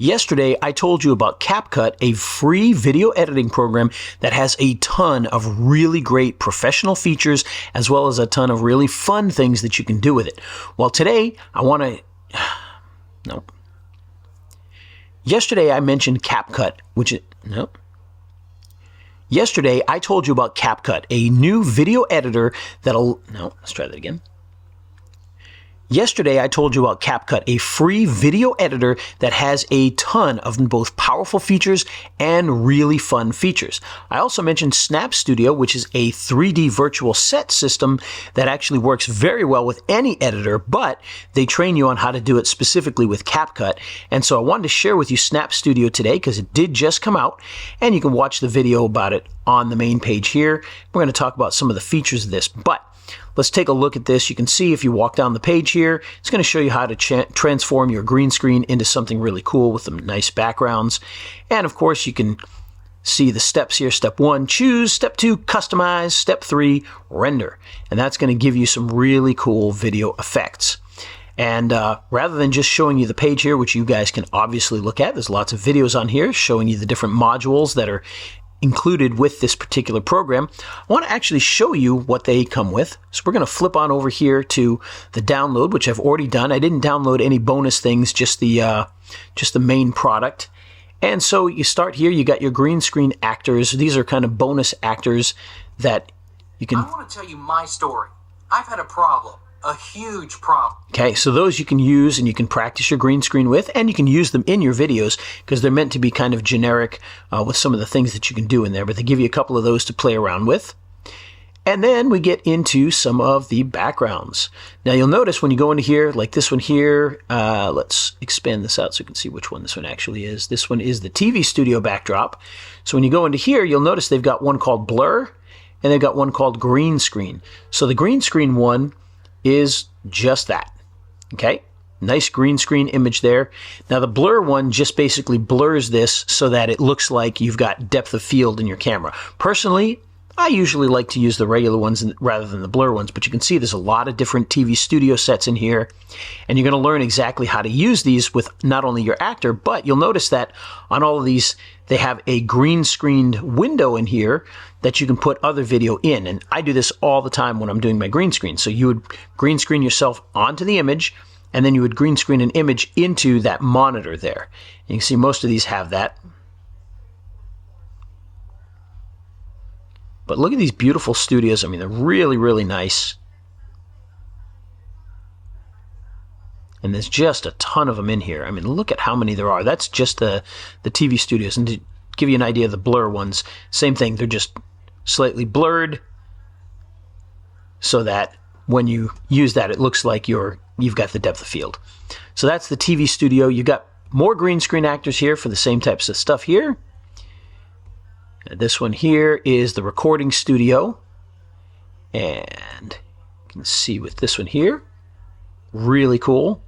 Yesterday, I told you about CapCut, a free video editing program that has a ton of really great professional features as well as a ton of really fun things that you can do with it. Well, today, I want to... Nope. Yesterday, I mentioned CapCut, which is... Nope. Yesterday, I told you about CapCut, a new video editor that'll... No, let's try that again. Yesterday, I told you about CapCut, a free video editor that has a ton of both powerful features and really fun features. I also mentioned SnapStudio, which is a 3D virtual set system that actually works very well with any editor, but they train you on how to do it specifically with CapCut. And so I wanted to share with you SnapStudio today because it did just come out, and you can watch the video about it on the main page here. We're going to talk about some of the features of this, but let's take a look at this. You can see if you walk down the page here, it's going to show you how to transform your green screen into something really cool with some nice backgrounds. And of course, you can see the steps here. Step 1, choose. Step 2, customize. Step 3, render. And that's going to give you some really cool video effects. And rather than just showing you the page here, which you guys can obviously look at, there's lots of videos on here showing you the different modules that are included with this particular program. I want to actually show you what they come with. So we're going to flip on over here to the download, which I've already done. I didn't download any bonus things, just the main product. And so you start here, you got your green screen actors. These are kind of bonus actors that you can... I want to tell you my story. I've had a problem. A huge problem. Okay, so those you can use and you can practice your green screen with, and you can use them in your videos because they're meant to be kind of generic with some of the things that you can do in there, but they give you a couple of those to play around with. And then we get into some of the backgrounds. Now you'll notice when you go into here, like this one here, let's expand this out so you can see which one this one actually is. This one is the TV studio backdrop. So when you go into here, you'll notice they've got one called blur, and they've got one called green screen. So the green screen one is just that. Okay, nice green screen image there. Now the blur one just basically blurs this so that it looks like you've got depth of field in your camera. Personally, I usually like to use the regular ones rather than the blur ones, but you can see there's a lot of different TV studio sets in here, and you're going to learn exactly how to use these with not only your actor, but you'll notice that on all of these, they have a green screened window in here that you can put other video in. And I do this all the time when I'm doing my green screen. So you would green screen yourself onto the image, and then you would green screen an image into that monitor there. And you can see most of these have that. But look at these beautiful studios. I mean, they're really, really nice. And there's just a ton of them in here. I mean, look at how many there are. That's just the TV studios. And to give you an idea of the blur ones, same thing. They're just slightly blurred so that when you use that, it looks like you've got the depth of field. So that's the TV studio. You've got more green screen actors here for the same types of stuff here. This one here is the recording studio. And you can see with this one here, really cool.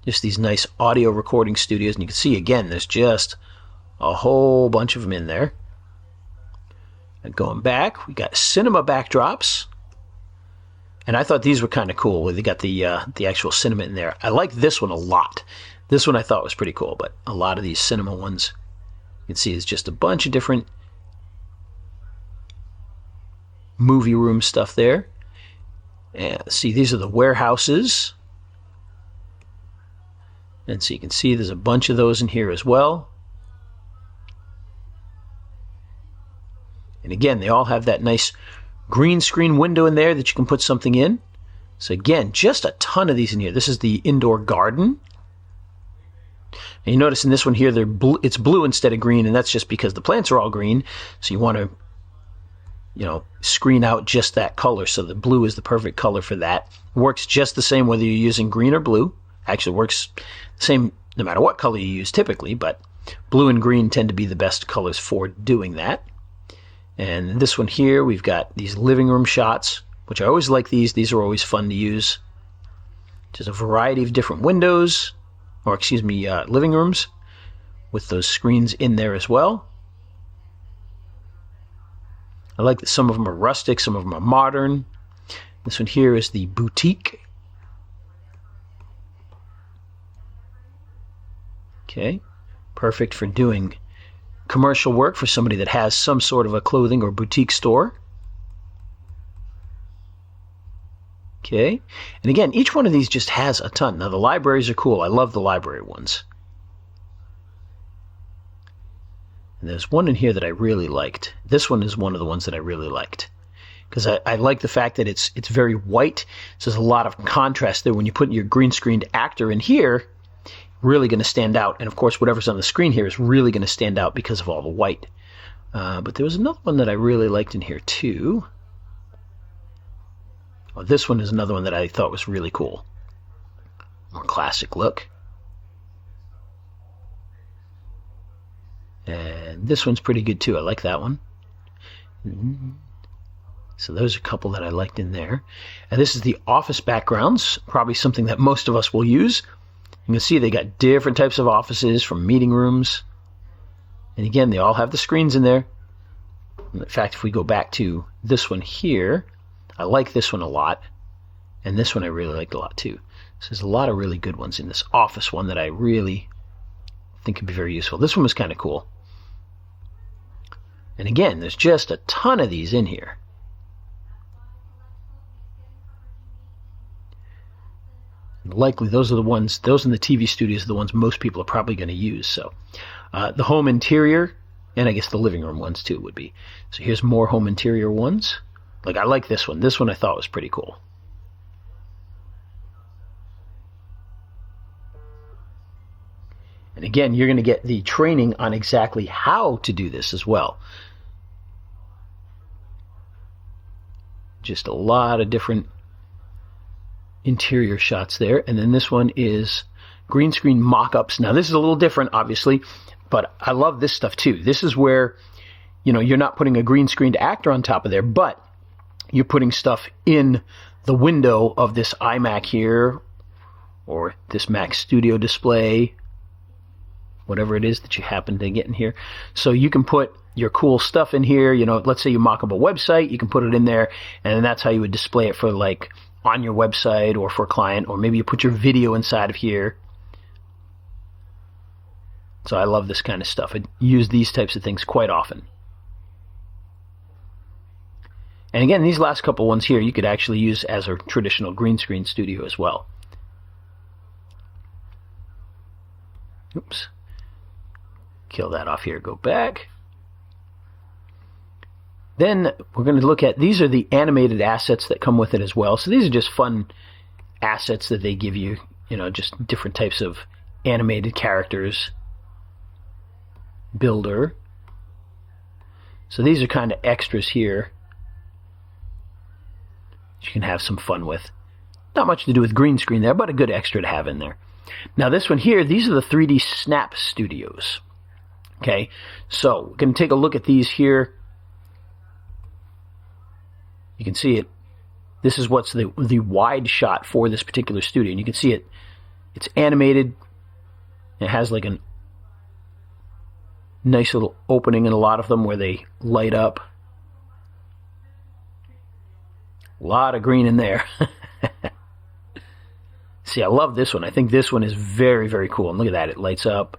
Just these nice audio recording studios. And you can see, again, there's just a whole bunch of them in there. And going back, we got cinema backdrops. And I thought these were kind of cool, where they got the actual cinema in there. I like this one a lot. This one I thought was pretty cool, but a lot of these cinema ones, you can see it's just a bunch of different movie room stuff there. And see, these are the warehouses. And so you can see there's a bunch of those in here as well. And again, they all have that nice green screen window in there that you can put something in. So again, just a ton of these in here. This is the indoor garden. And you notice in this one here, it's blue instead of green, and that's just because the plants are all green. So you want to, screen out just that color. So the blue is the perfect color for that. Works just the same whether you're using green or blue. Actually works the same no matter what color you use typically, but blue and green tend to be the best colors for doing that. And this one here, we've got these living room shots, which I always like these. These are always fun to use. Just a variety of different windows. Or excuse me, living rooms with those screens in there as well. I like that some of them are rustic, some of them are modern. This one here is the boutique. Okay, perfect for doing commercial work for somebody that has some sort of a clothing or boutique store. Okay, and again, each one of these just has a ton. Now the libraries are cool. I love the library ones. And there's one in here that I really liked. This one is one of the ones that I really liked, because I like the fact that it's very white. So there's a lot of contrast there. When you put your green screened actor in here, really going to stand out. And of course, whatever's on the screen here is really going to stand out because of all the white. But there was another one that I really liked in here too. Well, this one is another one that I thought was really cool. More classic look. And this one's pretty good too. I like that one. So those are a couple that I liked in there. And this is the office backgrounds, probably something that most of us will use. You can see they got different types of offices, from meeting rooms. And again, they all have the screens in there. In fact, if we go back to this one here, I like this one a lot. And this one I really liked a lot too. So there's a lot of really good ones in this office one that I really think could be very useful. This one was kind of cool. And again, there's just a ton of these in here. Likely those are the ones, those in the TV studios are the ones most people are probably going to use. So the home interior, and I guess the living room ones too would be. So here's more home interior ones. Like, I like this one. This one I thought was pretty cool. And again, you're going to get the training on exactly how to do this as well. Just a lot of different interior shots there. And then this one is green screen mock-ups. Now this is a little different, obviously, but I love this stuff too. This is where, you know, you're not putting a green screened actor on top of there, but you're putting stuff in the window of this iMac here, or this Mac Studio display, whatever it is that you happen to get in here. So you can put your cool stuff in here. You know, let's say you mock up a website, you can put it in there, and that's how you would display it for, like, on your website or for a client, or maybe you put your video inside of here. So I love this kind of stuff. I use these types of things quite often. And again, these last couple ones here, you could actually use as a traditional green screen studio as well. Oops. Kill that off here, go back. Then we're going to look at, these are the animated assets that come with it as well. So these are just fun assets that they give you, you know, just different types of animated characters. Builder. So these are kind of extras here you can have some fun with. Not much to do with green screen there, but a good extra to have in there. Now this one here, these are the 3D SnapStudios. Okay, so we're going to take a look at these here. You can see it. This is what's the wide shot for this particular studio. And you can see it. It's animated. It has like a nice little opening in a lot of them where they light up. A lot of green in there. See, I love this one. I think this one is very, very cool. And look at that. It lights up.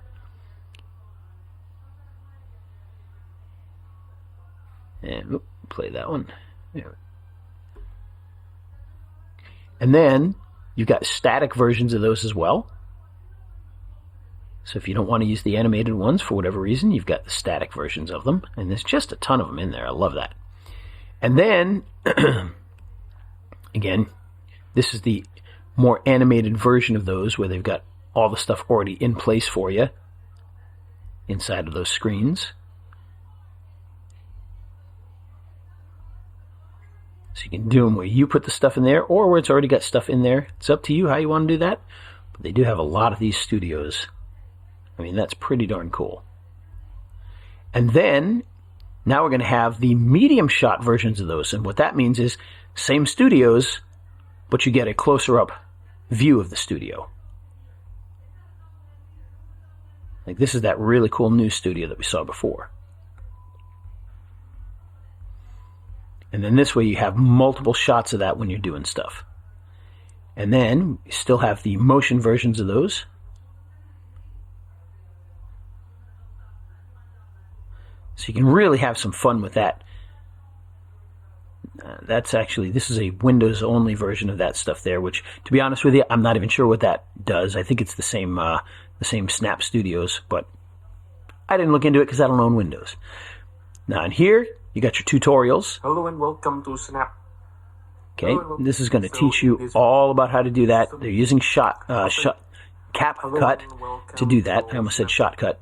And play that one. There. And then you've got static versions of those as well. So if you don't want to use the animated ones for whatever reason, you've got the static versions of them. And there's just a ton of them in there. I love that. And then, again, this is the more animated version of those where they've got all the stuff already in place for you inside of those screens. So you can do them where you put the stuff in there or where it's already got stuff in there. It's up to you how you want to do that. But they do have a lot of these studios. I mean, that's pretty darn cool. And then, now we're going to have the medium shot versions of those. And what that means is, same studios, but you get a closer up view of the studio. Like this is that really cool new studio that we saw before. And then this way you have multiple shots of that when you're doing stuff. And then you still have the motion versions of those. So you can really have some fun with that. This is a Windows-only version of that stuff there, which, to be honest with you, I'm not even sure what that does. I think it's the same SnapStudios, but I didn't look into it because I don't own Windows. Now, in here, you got your tutorials. Hello and welcome to Snap. Okay, this is going to teach you all about how to do that. They're using CapCut to do that. I almost said Shotcut.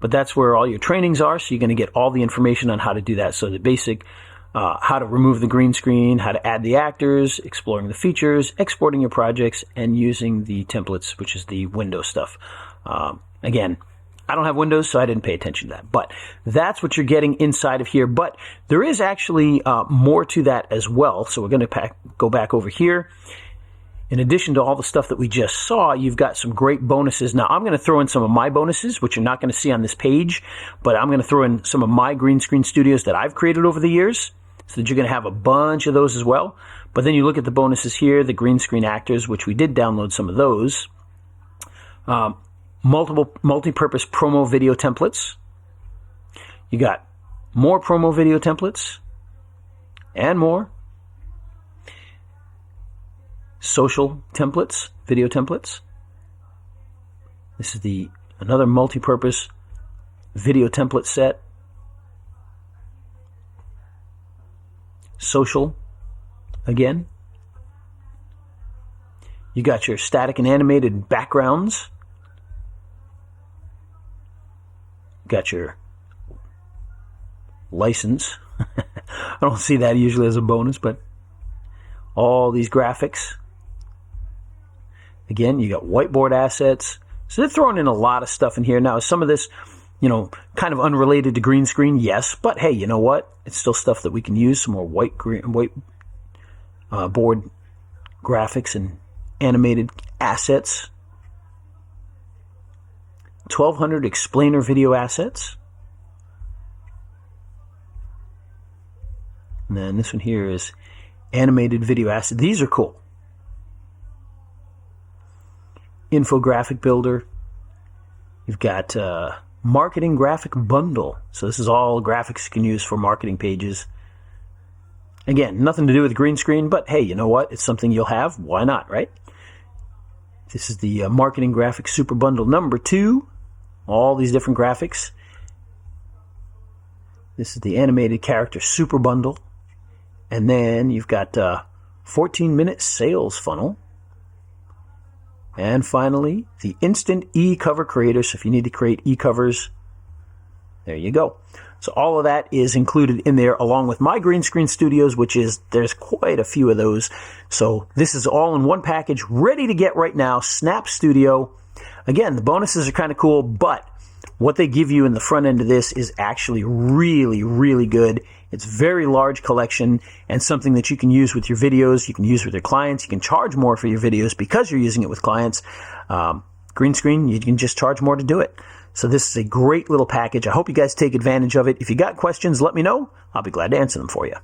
But that's where all your trainings are, so you're going to get all the information on how to do that. So the basic, how to remove the green screen, how to add the actors, exploring the features, exporting your projects, and using the templates, which is the Windows stuff. Again, I don't have Windows, so I didn't pay attention to that. But that's what you're getting inside of here. But there is actually more to that as well. So we're going to go back over here. In addition to all the stuff that we just saw, you've got some great bonuses. Now, I'm going to throw in some of my bonuses, which you're not going to see on this page. But I'm going to throw in some of my green screen studios that I've created over the years, so that you're going to have a bunch of those as well. But then you look at the bonuses here, the green screen actors, which we did download some of those. Multi-purpose promo video templates. You got more promo video templates and more. Social templates, video templates. This is another multi-purpose video template set. Social again. You got your static and animated backgrounds. Got your license. I don't see that usually as a bonus, but all these graphics. Again, you got whiteboard assets. So they're throwing in a lot of stuff in here. Now, some of this, kind of unrelated to green screen, yes, but hey, you know what? It's still stuff that we can use. Some more whiteboard graphics and animated assets. 1,200 explainer video assets. And then this one here is animated video assets. These are cool. Infographic builder. You've got marketing graphic bundle. So this is all graphics you can use for marketing pages. Again, nothing to do with green screen, but hey, you know what? It's something you'll have. Why not, right? This is the marketing graphic super bundle number 2. All these different graphics. This is the animated character super bundle. And then you've got 14-minute sales funnel. And finally, the instant e-cover creator. So if you need to create e-covers, there you go. So all of that is included in there along with my green screen studios, there's quite a few of those. So this is all in one package, ready to get right now. SnapStudio. Again, the bonuses are kind of cool, but what they give you in the front end of this is actually really, really good. It's very large collection and something that you can use with your videos. You can use with your clients. You can charge more for your videos because you're using it with clients. Green screen, you can just charge more to do it. So this is a great little package. I hope you guys take advantage of it. If you got questions, let me know. I'll be glad to answer them for you.